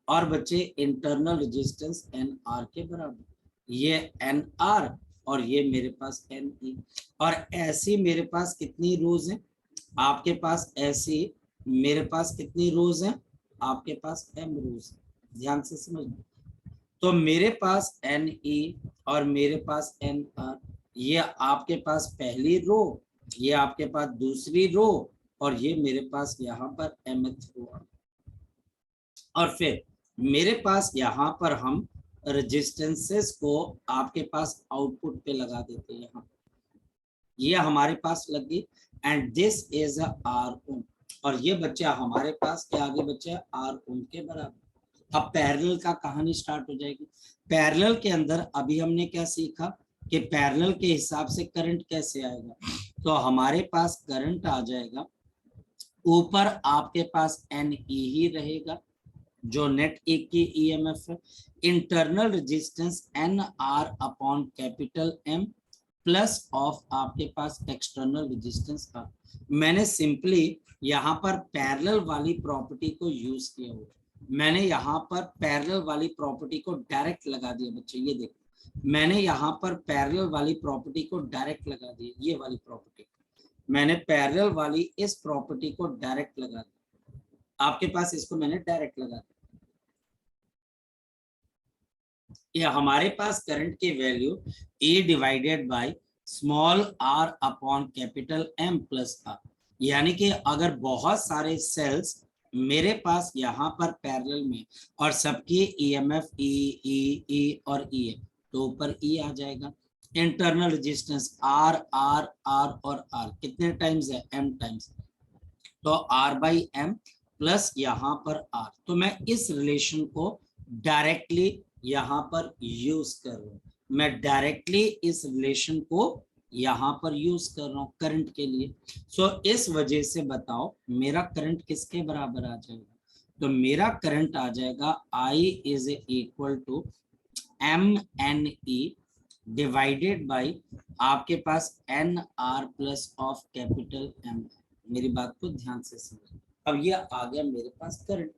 और बच्चे इंटरनल रेजिस्टेंस NR के बराबर, ये NR और ये मेरे पास NE। और ऐसी मेरे पास कितनी रोज हैं, आपके पास ऐसी मेरे पास कितनी रोज हैं, आपके पास M रोज है। ध्यान से समझना, तो मेरे पास NE और मेरे पास NR, ये आपके पास पहली रो, ये आपके पास दूसरी रो और ये मेरे पास यहाँ पर mth रो। और फिर मेरे पास यहाँ पर हम रेजिस्टेंसेस को आपके पास आउटपुट पे लगा देते हैं, यहाँ ये हमारे पास लगी and this is a R ओम, और ये बच्चा हमारे पास क्या आगे बच्चा R ओम के बराबर। अब पैरेलल का कहानी स्टार्ट हो जाएगी। पैरेलल के अंदर अभी हमने क्या सीखा कि पैरेलल के हिसाब से करंट कैसे आएगा, तो हमारे पास करंट आ जाएगा, ऊपर आपके पास NE ही रहेगा जो नेट एक की EMF है, internal resistance NR upon capital M plus of आपके पास एक्सटर्नल रेजिस्टेंस R। मैंने सिंपली यहाँ पर पैरेलल वाली प्रॉपर्टी को यूज किया हुआ, मैंने यहाँ पर पैरेलल वाली प्रॉपर्टी को डायरेक्ट लगा दिया बच्चे। ये देखो मैंने यहाँ पर पैरेलल वाली प्रॉपर्टी को डायरेक्ट लगा दिया, ये वाली प्रॉपर्टी मैंने पैरेलल वाली इस प्रॉपर्टी को डायरेक्ट लगा दिया, आपके पास इसको मैंने डायरेक्ट लगा दिया। ये हमारे पास करंट की value A divided by small r upon capital M plus R, यानी कि अगर बहुत सारे सेल्स मेरे पास यहाँ पर पैरेलल में और सबकी EMF E और E है, तो ऊपर E आ जाएगा। इंटरनल रेजिस्टेंस R और R कितने टाइम्स है, M टाइम्स, तो R बाई M प्लस यहाँ पर R। तो मैं इस रिलेशन को डायरेक्टली यहाँ पर यूज कर रहा हूँ, मैं डायरेक्टली इस रिलेशन को यहाँ पर यूज कर रहा हूँ करंट के लिए। सो इस वजह से बताओ मेरा करंट किसके बराबर आ जाएगा, तो मेरा करंट आ जाएगा I is equal to MNE divided by आपके पास NR plus of capital M। मेरी बात को ध्यान से समझो। अब ये आ गया मेरे पास करंट।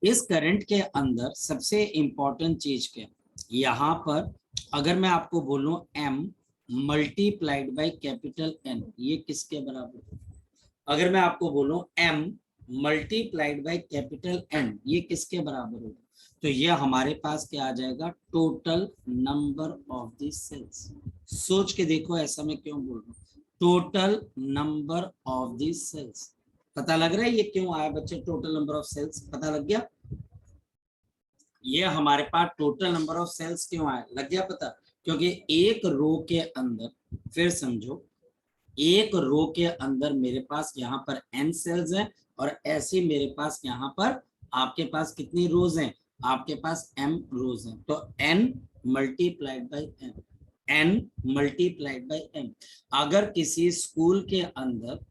इस करंट के अंदर सबसे इंपॉर्टेंट चीज क्या, यहाँ पर अगर मैं आपको बोलूं M multiplied by capital N, ये किसके बराबर, अगर मैं आपको बोलूं M multiplied by capital N, ये किसके बराबर होगा, तो ये हमारे पास क्या आ जाएगा, total number of the cells. सोच के देखो ऐसा मैं क्यों बोल रहा हूँ, total number of the cells. पता लग रहा है ये क्यों आया बच्चे, टोटल नंबर ऑफ सेल्स पता लग गया, ये हमारे पास टोटल नंबर ऑफ सेल्स क्यों आया, लग गया पता, क्योंकि एक रो के अंदर, फिर समझो, एक रो के अंदर मेरे पास यहाँ पर n सेल्स हैं और ऐसे मेरे पास यहाँ पर आपके पास कितनी रोज हैं, आपके पास m रोज हैं, तो n multiplied by n multiplied by m। अगर किसी स्कूल के अंदर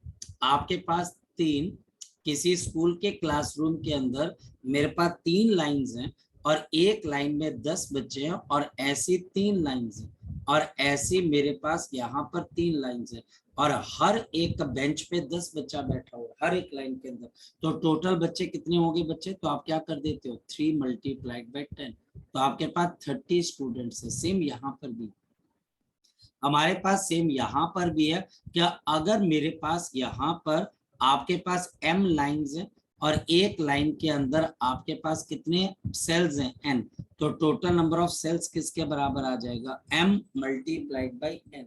आपके पास किसी स्कूल के क्लासरूम के अंदर मेरे पास 3 लाइंस हैं और एक लाइन में 10 बच्चे हैं और ऐसी 3 लाइंस हैं और ऐसी मेरे पास यहाँ पर 3 लाइंस हैं, और हर एक बेंच पे 10 बच्चा बैठा हुआ हर एक लाइन के अंदर, तो टोटल बच्चे कितने होंगे बच्चे? तो आप क्या कर देते हो 3 मल्टीप्लाइड बाई 10, तो आपके पास 30 स्टूडेंट्स है। सेम यहाँ पर भी हमारे पास सेम यहाँ पर भी है। क्या अगर मेरे पास यहाँ पर आपके पास m लाइंस है और एक लाइन के अंदर आपके पास कितने सेल्स हैं n, तो टोटल नंबर ऑफ सेल्स किसके बराबर आ जाएगा? m multiplied by n।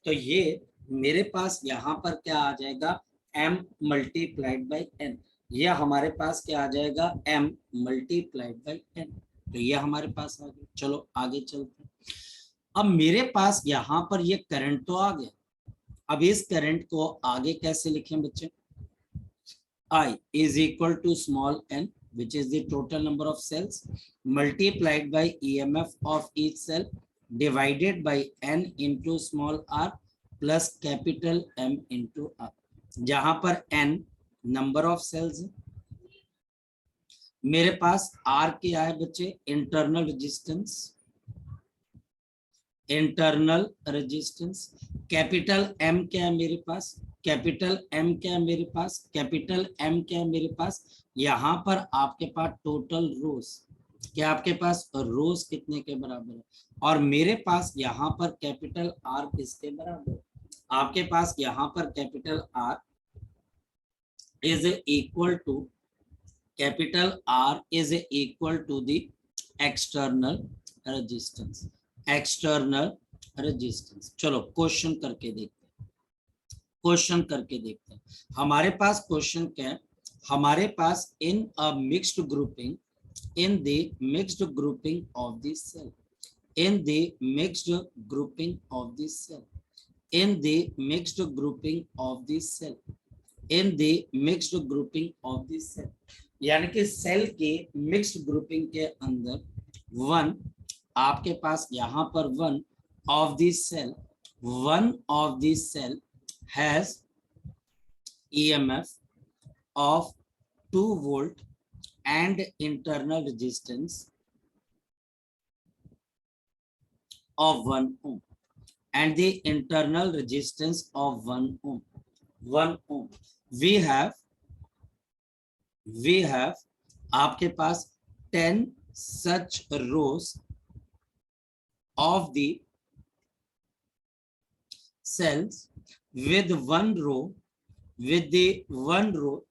तो ये मेरे पास यहाँ पर क्या आ जाएगा? m multiplied by n। ये हमारे पास क्या आ जाएगा? m multiplied by n। तो ये हमारे पास आ गया। चलो आगे चलते हैं। अब मेरे पास यहां पर ये करंट तो आ गया। अब इस करंट को आगे कैसे लिखें बच्चे? I is equal to small n, which is the total number of cells, multiplied by EMF of each cell, divided by n into small r plus capital M into r। जहां पर n number of sales है, मेरे पास r क्या है बच्चे? Internal resistance, internal resistance. Capital M क्या है मेरे पास? कैपिटल M क्या है मेरे पास? कैपिटल M क्या है मेरे पास? यहाँ पर आपके पास टोटल रोज, क्या आपके पास रोज कितने के बराबर है? और मेरे पास यहाँ पर कैपिटल R किसके बराबर है? आपके पास यहाँ पर capital R is equal to, capital R is equal to the external resistance, external resistance. चलो क्वेश्चन करके देखते हैं, क्वेश्चन करके देखते हैं। हमारे पास क्वेश्चन क्या है? हमारे पास in a mixed grouping, in the mixed grouping of the cell, in the mixed grouping of the cell, in the mixed grouping of the cell, in the mixed grouping of the cell, यानी कि cell के mixed grouping के अंदर one, आपके पास यहाँ पर one of this cell, one of this cell has EMF of 2 volt and internal resistance of 1 ohm, and the internal resistance of 1 ohm, 1 ohm। we have आपके पास 10 such rows of the cells with one row, with the one row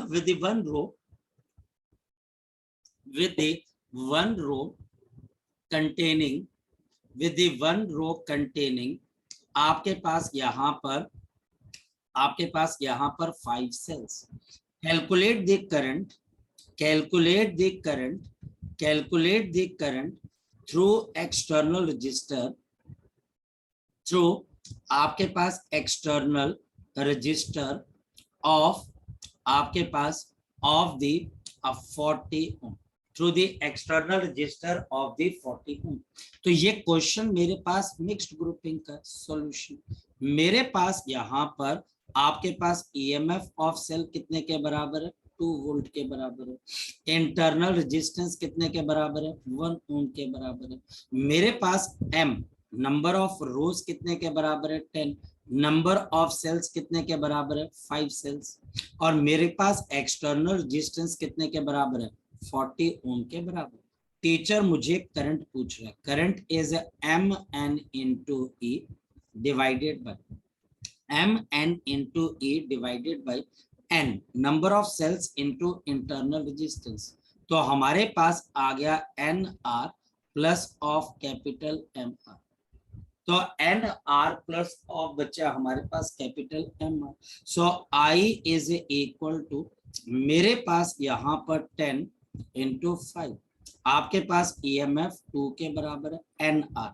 with the one row, with the one row containing, with the one row containing आपके पास यहाँ पर, आपके पास यहाँ पर 5 cells। calculate the current, calculate the current, calculate the current through external resistor, through आपके पास एक्सटर्नल रजिस्टर ऑफ, आपके पास of the 40 ohm, through the external register of the 40 ohm. तो ये क्वेश्चन मेरे पास मिक्स्ड ग्रुपिंग का सॉल्यूशन। मेरे पास यहाँ पर आपके पास EMF ऑफ सेल कितने के बराबर है? 2 वोल्ट के बराबर है। इंटरनल रेजिस्टेंस कितने के बराबर है? 1 ओम के बराबर है। मेरे पास M नंबर ऑफ रोज कितने के बराबर है? 10। नंबर ऑफ सेल्स कितने के बराबर है? 5 सेल्स। और मेरे पास एक्सटर्नल रेजिस्टेंस कितने के बराबर है? 40 ओम के बराबर। टीचर मुझे करंट पूछ रहा है, current is MN into E divided by MN into E divided by N number of cells into internal resistance. तो हमारे पास आ गया NR plus of capital MR। तो NR प्लस ऑफ बच्चा हमारे पास capital MR। So I is equal to, मेरे पास यहाँ पर 10 into 5, आपके पास EMF 2 के बराबर है NR।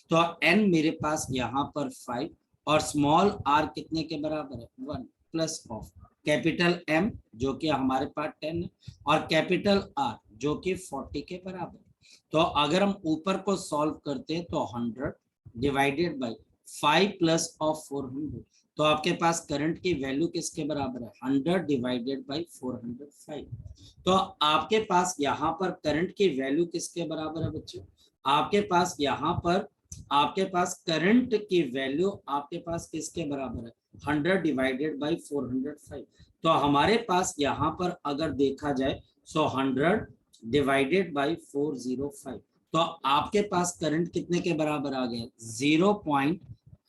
तो N मेरे पास यहाँ पर 5 और स्मॉल r कितने के बराबर है? 1 प्लस ऑफ कैपिटल M जो कि हमारे पास 10 है और कैपिटल R जो कि 40 के बराबर। तो अगर हम ऊपर को सॉल्व करते हैं तो 100 डिवाइडेड बाय 5 प्लस ऑफ 400, तो आपके पास करंट की वैल्यू किसके बराबर है? 100 डिवाइडेड बाय 405। तो आपके पास यहाँ पर करंट की वैल्यू किसके बराबर है बच्चों? आपके पास यहाँ पर आपके पास करंट की वैल्यू आपके पास किसके बराबर है, 100 डिवाइडेड बाई 405। तो हमारे पास यहाँ पर अगर देखा जाए 100 डिवाइडेड बाई 405, तो आपके पास करंट कितने के बराबर आ गया, 0.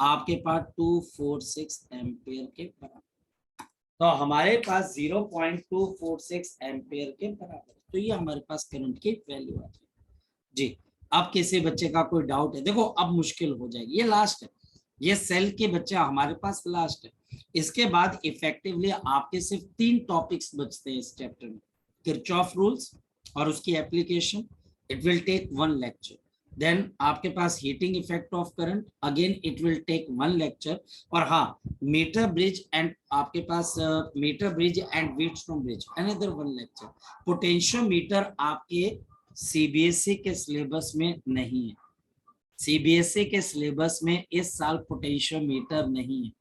आपके पास 246 एम्पियर के बराबर। तो हमारे पास 0.246 एम्पियर के बराबर, तो ये हमारे पास करंट की वैल्यू आ जाएगी जी। अब किसी बच्चे का कोई डाउट है, देखो अब मुश्किल हो जाएगी, ये लास्ट है, ये सेल के बच्चे हमारे पास लास्ट है। इसके बाद इफेक्टिवली आपके सिर्फ 3 टॉपिक्स बचते हैं इस चैप्टर में, किरचॉफ रूल्स और उसकी application, it will take 1 lecture. Then आपके पास heating effect of current, again it will take 1 lecture. और हाँ, मीटर ब्रिज एंड आपके पास meter bridge and Wheatstone bridge, another 1 lecture. Potentiometer आपके सीबीएसई के सिलेबस में नहीं है, सीबीएसई के सिलेबस में इस साल पोटेंशियोमीटर नहीं है,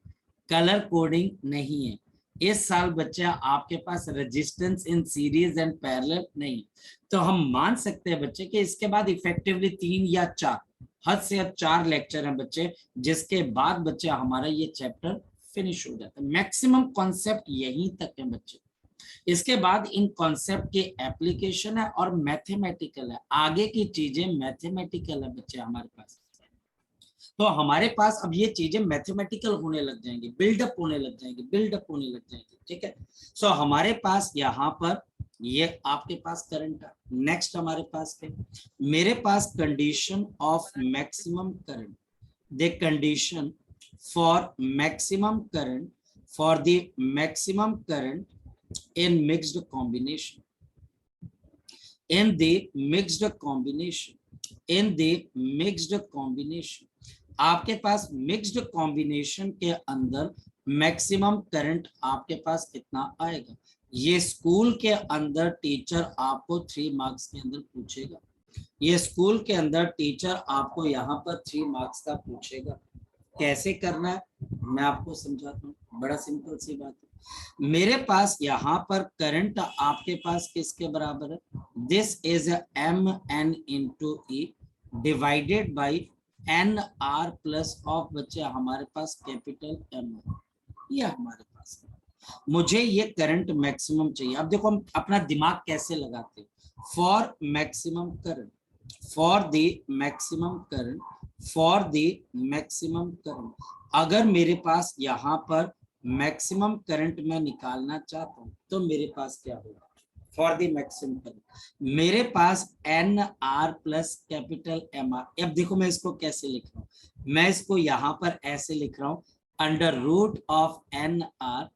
कलर कोडिंग नहीं है, इस साल बच्चा आपके पास resistance in series and parallel नहीं। तो हम मान सकते हैं बच्चे कि इसके बाद इफेक्टिवली 3 या 4, हद से हद 4 लेक्चर हैं बच्चे, जिसके बाद बच्चे हमारा ये चैप्टर फिनिश हो जाता है। मैक्सिमम कॉन्सेप्ट यहीं तक है बच्चे, इसके बाद इन कॉन्सेप्ट के एप्लीकेशन है और मैथमेटिकल है, आगे की चीजें मैथमेटिकल है बच्चे हमारे पास। तो हमारे पास अब ये चीजें मैथमेटिकल होने लग जाएंगी, बिल्डअप होने लग जाएंगी, बिल्डअप होने लग जाएंगी, ठीक है। सो हमारे पास यहाँ पर ये आपके पास करंट है। नेक्स्ट हमारे पास है, मेरे पास condition of maximum current, the condition for maximum current, for the maximum current in mixed combination, in the mixed combination, in the mixed combination, आपके पास मिक्स्ड कॉम्बिनेशन के अंदर मैक्सिमम करंट आपके पास कितना आएगा, ये स्कूल के अंदर टीचर आपको 3 मार्क्स के अंदर पूछेगा, ये स्कूल के अंदर टीचर आपको यहाँ पर 3 मार्क्स का पूछेगा। कैसे करना है मैं आपको समझाता हूँ, बड़ा सिंपल सी बात है। मेरे पास यहाँ पर करंट आपके पास किसके बराबर है, this is M N into E divided by N R plus of बच्चे हमारे पास कैपिटल एम, ये हमारे पास है। मुझे ये करंट मैक्सिमम चाहिए। अब देखो हम अपना दिमाग कैसे लगाते हैं, for maximum current, for the maximum current, for the maximum current, अगर मेरे पास यहाँ पर मैक्सिमम करंट मैं निकालना चाहता हूँ तो मेरे पास क्या होगा, फॉर द मैक्सिमम करंट मेरे पास N R plus capital M R. अब देखो मैं इसको कैसे लिख रहा हूँ, मैं इसको यहाँ पर ऐसे लिख रहा हूँ, under root of N R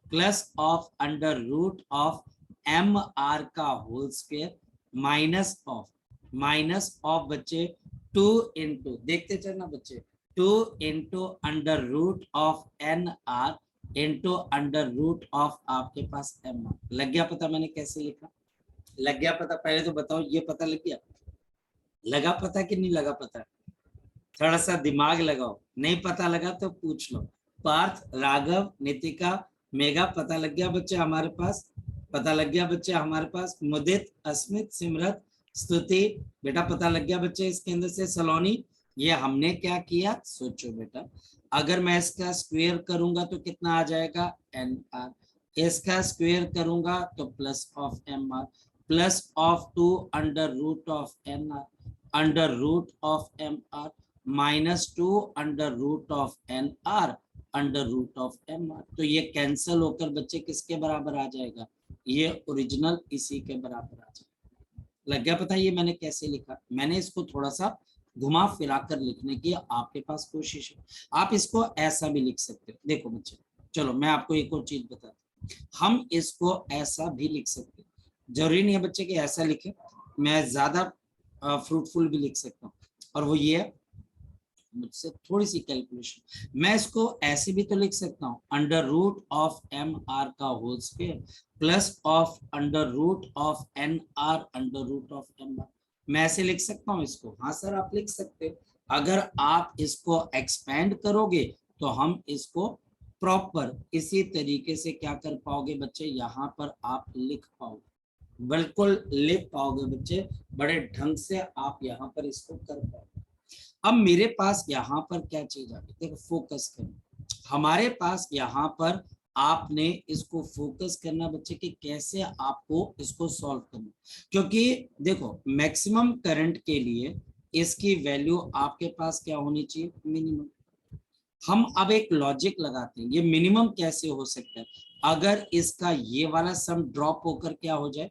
plus of under root of M R का होल स्क्वायर माइनस ऑफ बच्चे 2 इंटू, देखते चलना बच्चे, 2 into under root of N R into under root of आपके पास एम आर। लग गया पता मैंने कैसे लिखा, लग गया पता, पहले तो बताओ ये पता लग गया, लगा पता कि नहीं लगा पता, थोड़ा सा दिमाग लगाओ, नहीं पता लगा तो पूछ लो। पार्थ, राघव, नितिका, मेघा, पता लग गया बच्चे हमारे पास, पता लग गया बच्चे हमारे पास, मुदित, अस्मित, सिमरत, स्तुति, बेटा पता लग गया बच्चे इसके अंदर से, सलोनी। ये हमने क्या किया सोचो बेटा, अगर मैं इसका स्क्वायर करूंगा तो कितना आ जाएगा एन आर, इसका स्क्वायर करूंगा तो plus of M R, plus of 2 under root of N R under root of M R -2 under root of N R under root of M R. तो ये कैंसिल होकर बच्चे किसके बराबर आ जाएगा, ये ओरिजिनल इसी के बराबर आ जाएगा। लग गया पता ये मैंने कैसे लिखा, मैंने इसको थोड़ा सा घुमा फिरा कर लिखने की आपके पास कोशिश है। आप इसको ऐसा भी लिख सकते हो, देखो बच्चे चलो मैं आपको एक और चीज बताता हूँ, हम इसको ऐसा भी लिख सकते हैं, जरूरी नहीं है बच्चे कि ऐसा लिखे, मैं ज्यादा फ्रूटफुल भी लिख सकता हूँ, और वो ये है मुझसे थोड़ी सी कैलकुलेशन, मैं इसको ऐसे भी तो लिख सकता हूँ, under root of M R का whole square plus of under root of N R under root of M R, मैं ऐसे लिख सकता हूँ इसको। हाँ सर आप लिख सकते हो, अगर आप इसको एक्सपेंड करोगे तो हम इसको प्रॉपर इसी तरीके से क्या कर पाओगे बच्चे, यहाँ पर आप लिख पाओगे, बिल्कुल लिख पाओगे बच्चे, बड़े ढंग से आप यहाँ पर इसको कर पाओगे। अब मेरे पास यहाँ पर क्या चीज आ गई, देखो फोकस करो, हमारे पास यहाँ पर आपने इसको फोकस करना बच्चे कि कैसे आपको इसको सॉल्व करना, क्योंकि देखो मैक्सिमम करंट के लिए इसकी वैल्यू आपके पास क्या होनी चाहिए, मिनिमम। हम अब एक लॉजिक लगाते हैं, ये मिनिमम कैसे हो सकता है, अगर इसका ये वाला सम ड्रॉप होकर क्या हो जाए,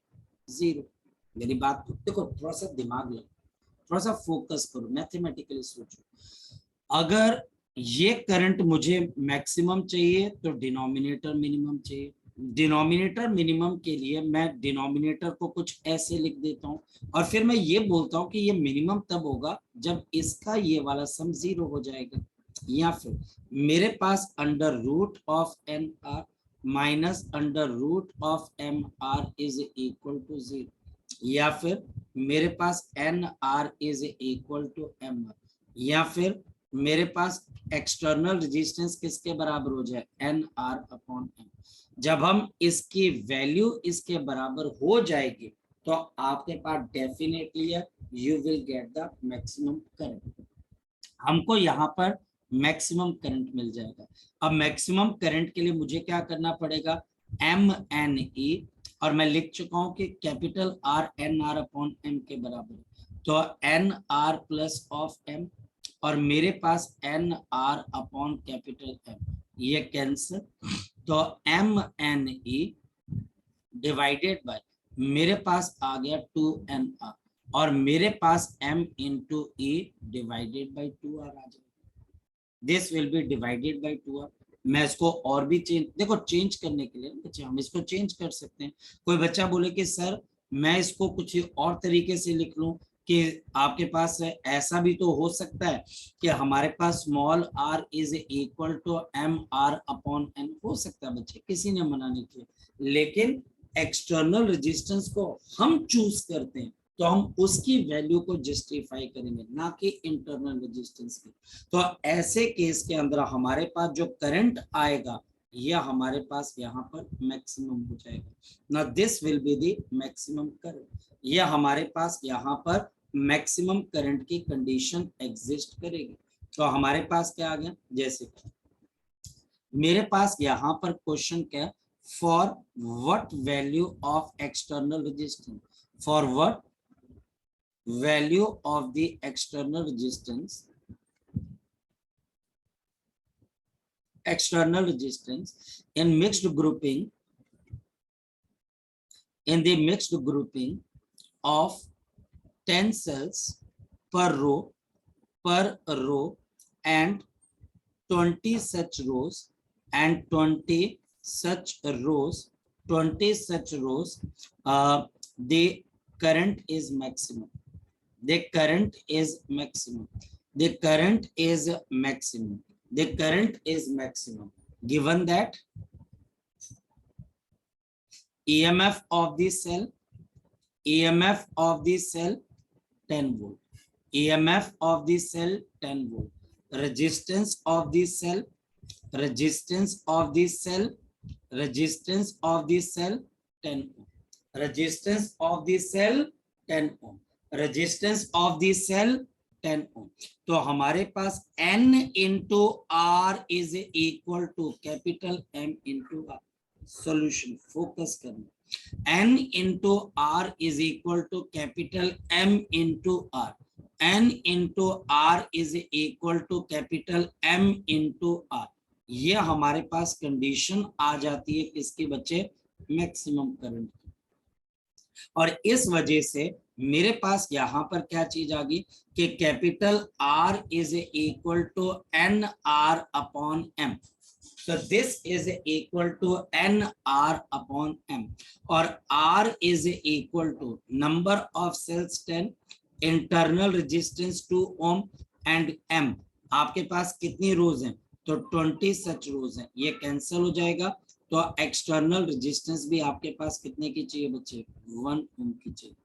जीरो। मेरी बात को देखो, थोड़ा सा दिमाग लगाओ, थोड़ा सा फोकस करो, मैथमेटिकली सोचो। अगर ये करंट मुझे मैक्सिमम चाहिए तो डिनोमिनेटर मिनिमम चाहिए। डिनोमिनेटर मिनिमम के लिए मैं डिनोमिनेटर को कुछ ऐसे लिख देता हूं, और फिर मैं ये बोलता हूं कि ये मिनिमम तब होगा जब इसका ये वाला सम जीरो हो जाएगा। या फिर मेरे पास under root of N R minus under root of M R is equal to zero, या फिर मेरे पास N R is equal to M R, या फिर मेरे पास एक्सटर्नल रेजिस्टेंस किसके बराबर हो जाए, एन आर अपॉन एम। जब हम इसकी वैल्यू इसके बराबर हो जाएगी तो आपके पास definitely you will get the maximum current. हमको यहाँ पर मैक्सिमम करंट मिल जाएगा। अब मैक्सिमम करंट के लिए मुझे क्या करना पड़ेगा, एम एन ई, और मैं लिख चुका हूं कि capital R N R upon M के बराबर, तो N R plus of M, और मेरे पास N R upon capital M, ये कैंसिल, तो M N E divided by मेरे पास आ गया 2nr, और मेरे पास m into e divided by 2r आ जाएगा। This will be divided by 2r। मैं इसको और भी चेंज, देखो चेंज करने के लिए बच्चे हम इसको चेंज कर सकते हैं। कोई बच्चा बोले कि सर मैं इसको कुछ और तरीके से लिख लूं, कि आपके पास ऐसा भी तो हो सकता है कि हमारे पास small r is equal to M R upon N, हो सकता है बच्चे, किसी ने मना नहीं किया, लेकिन एक्सटर्नल रेजिस्टेंस को हम चूज करते हैं तो हम उसकी वैल्यू को जस्टिफाई करेंगे, ना कि इंटरनल रेजिस्टेंस की। तो ऐसे केस के अंदर हमारे पास जो करंट आएगा यह हमारे पास यहाँ पर मैक्सिमम हो जाएगा ना, this will be the maximum current. यह हमारे पास यहाँ पर मैक्सिमम करंट की कंडीशन एग्जिस्ट करेगी। तो हमारे पास क्या आ गया, जैसे मेरे पास यहाँ पर क्वेश्चन क्या, for what value of external resistance, for what value of the external resistance in mixed grouping, in the mixed grouping of 10 cells per row and 20 such rows and 20 such rows, the current is maximum. The current is maximum. The current is maximum. The current is maximum. Given that EMF of the cell, EMF of the cell 10 volt. EMF of the cell 10 volt. Resistance of the cell, resistance of the cell, resistance of the cell 10 ohm. Resistance of the cell 10 ohm. Resistance of the cell 10 ohm. तो हमारे पास N into R is equal to capital M into R. Solution focus करना, N into R is equal to capital M into R. N into R is equal to capital M into R. ये हमारे पास condition आ जाती है किसकी बच्चे, maximum current की। और इस वजह से मेरे पास यहां पर क्या चीज आ गई कि capital R is equal to N R upon M. So this is equal to NR upon M, और R is equal to number of cells 10, internal resistance 2 ohm and M। आपके पास कितनी रोज हैं, तो 20 सच रोज हैं, ये कैंसिल हो जाएगा। तो एक्सटर्नल रेजिस्टेंस भी आपके पास कितने की चाहिए बच्चे, 1 ओम की चाहिए।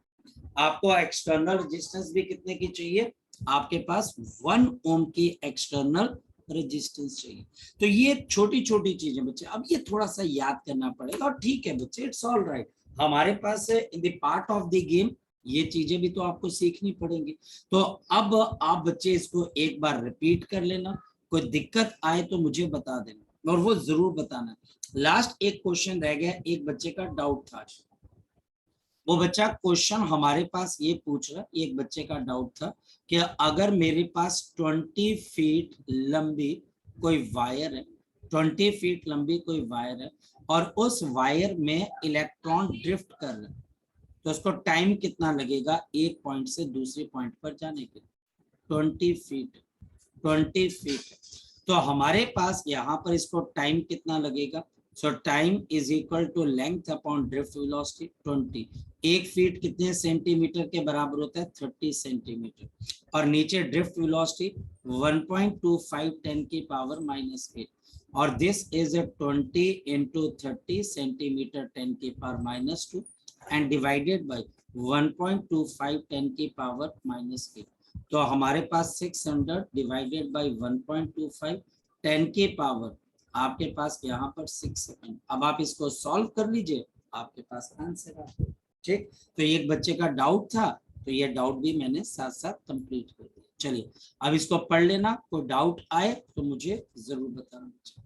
आपको एक्सटर्नल रेजिस्टेंस भी कितने की चाहिए, आपके पास 1 ओम की एक्सटर्नल रेजिस्टेंस चाहिए। तो ये छोटी छोटी चीजें बच्चे, अब ये थोड़ा सा याद करना पड़ेगा, और ठीक है बच्चे, इट्स ऑल राइट। हमारे पास in the part of the game ये चीजें भी तो आपको सीखनी पड़ेंगी। तो अब आप बच्चे इसको एक बार रिपीट कर लेना, कोई दिक्कत आए तो मुझे बता देना, और वो जरूर बताना। लास्ट एक क्वेश्चन रह गया, एक बच्चे का डाउट था, वो बच्चा क्वेश्चन हमारे पास ये पूछ रहा, एक बच्चे का डाउट था कि अगर मेरे पास 20 फीट लंबी कोई वायर है, 20 फीट लंबी कोई वायर है, और उस वायर में इलेक्ट्रॉन ड्रिफ्ट कर रहे हैं, तो उसको टाइम कितना लगेगा एक पॉइंट से दूसरे पॉइंट पर जाने के? 20 फीट। तो हमारे पास यहाँ पर इसको टाइम कितना लगेगा? So time is equal to length upon drift velocity 20। एक फीट कितने सेंटीमीटर के बराबर होता है? 30 सेंटीमीटर। और नीचे ड्रिफ्ट वेलोसिटी 1.25 10 की पावर -8, और दिस इज 20 into 30 सेंटीमीटर 10 की पावर -2 एंड डिवाइडेड बाय 1.25 10 की पावर -8। तो हमारे पास 600 डिवाइडेड बाय 1.25 10 की पावर, आपके पास यहाँ पर 6 सेकंड। अब आप इसको सॉल्व कर लीजिए, आपके पास आंसर आ गया। ठीक, तो एक बच्चे का डाउट था, तो ये डाउट भी मैंने साथ साथ कंप्लीट कर दिया। चलिए अब इसको पढ़ लेना, कोई डाउट आए तो मुझे जरूर बताना।